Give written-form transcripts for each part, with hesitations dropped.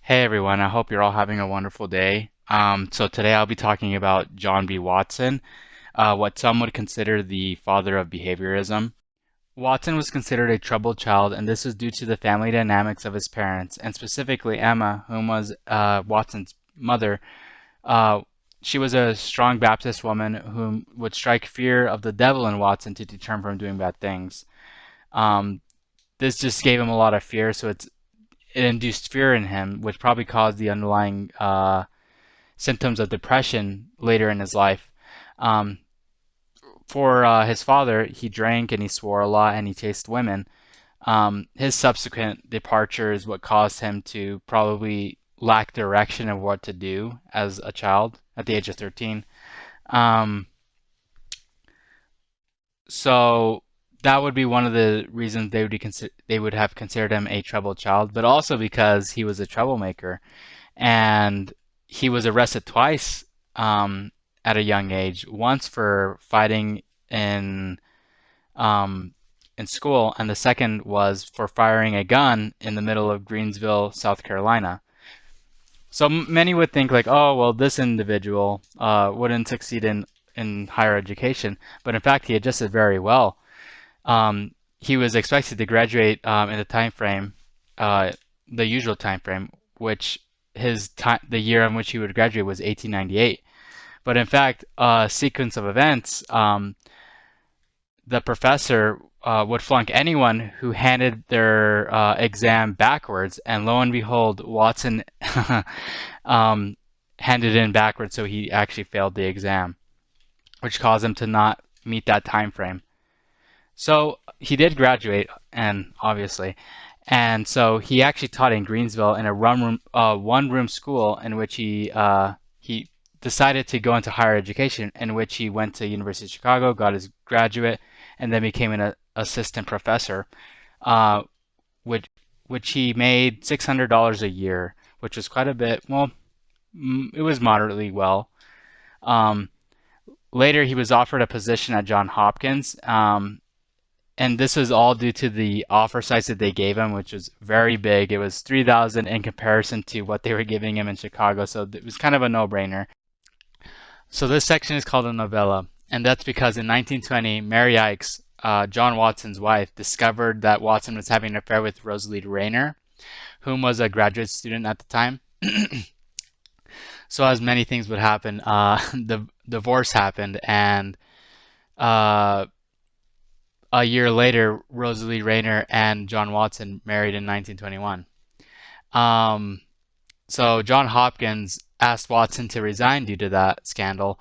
Hey everyone, I hope you're all having a wonderful day. So today I'll be talking about John B. Watson, what some would consider the father of behaviorism. Watson was considered a troubled child, and this was due to the family dynamics of his parents, and specifically Emma, whom was Watson's mother. Uh, she was a strong Baptist woman whom would strike fear of the devil in Watson to deter him from doing bad things. Um, this just gave him a lot of fear, so it induced fear in him, which probably caused the underlying symptoms of depression later in his life. Um, for his father, he drank and he swore a lot and he chased women. His subsequent departure is what caused him to probably lack direction of what to do as a child at the age of 13. Um, so that would be one of the reasons they would have considered him a troubled child, but also because he was a troublemaker. And he was arrested twice at a young age. Once for fighting in um, in school, and the second was for firing a gun in the middle of Greensville, South Carolina. So many would think like, oh, well, this individual wouldn't succeed in higher education, but in fact, he adjusted very well. He was expected to graduate in the time frame, uh, the usual time frame, which the year in which he would graduate was 1898. But in fact, a sequence of events, the professor would flunk anyone who handed their exam backwards, and lo and behold, Watson um, handed in backwards, so he actually failed the exam, which caused him to not meet that time frame. So he did graduate, and obviously, and so he actually taught in Greensville in a one-room school in which he decided to go into higher education, in which he went to University of Chicago, got his graduate, and then became an assistant professor, uh, which which he made $600 a year, which was quite a bit. Well, it was moderately well. Um, Later, he was offered a position at Johns Hopkins, and this was all due to the offer size that they gave him, which was very big. It was 3,000 in comparison to what they were giving him in Chicago, so it was kind of a no-brainer. So this section is called a novella, and that's because in 1920, Mary Ikes, John Watson's wife, discovered that Watson was having an affair with Rosalie Rayner, whom was a graduate student at the time. So as many things would happen, the divorce happened, and uh, a year later, Rosalie Rayner and John Watson married in 1921. Um, so John Hopkins asked Watson to resign due to that scandal,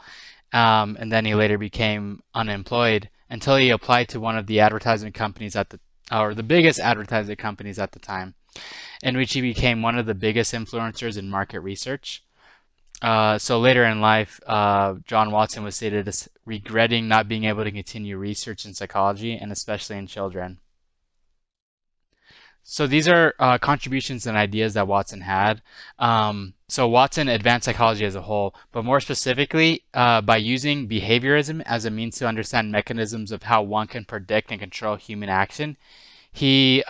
and then he later became unemployed until he applied to one of the advertising companies or the biggest advertising companies at the time, in which he became one of the biggest influencers in market research. So later in life, John Watson was stated as regretting not being able to continue research in psychology and especially in children. So these are contributions and ideas that Watson had. So Watson advanced psychology as a whole, but more specifically, by using behaviorism as a means to understand mechanisms of how one can predict and control human action, he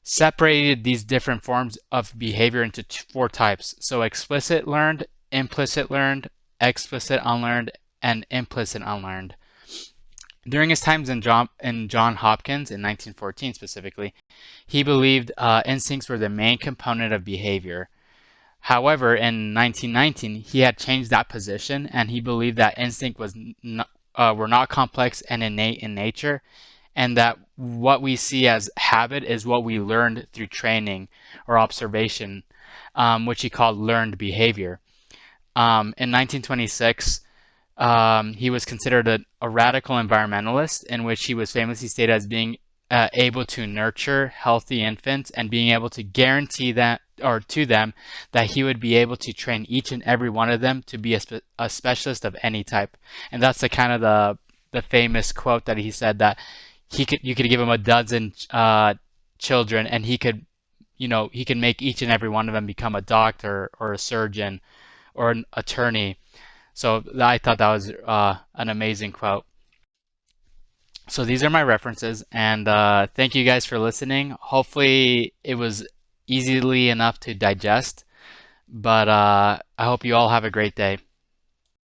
separated these different forms of behavior into four types. So explicit learned, implicit learned, explicit unlearned, and implicit unlearned. During his times in John Hopkins in 1914 specifically, he believed instincts were the main component of behavior. However, in 1919, he had changed that position, and he believed that instinct were not complex and innate in nature, and that what we see as habit is what we learned through training or observation, which he called learned behavior. In 1926, he was considered a radical environmentalist, in which he was famously stated as being able to nurture healthy infants and being able to guarantee that or to them that he would be able to train each and every one of them to be a specialist of any type. And that's the kind of the famous quote that he said that you could give him a dozen children and he could make each and every one of them become a doctor or a surgeon or an attorney. So I thought that was an amazing quote. So these are my references, and thank you guys for listening. Hopefully, it was easily enough to digest. But I hope you all have a great day.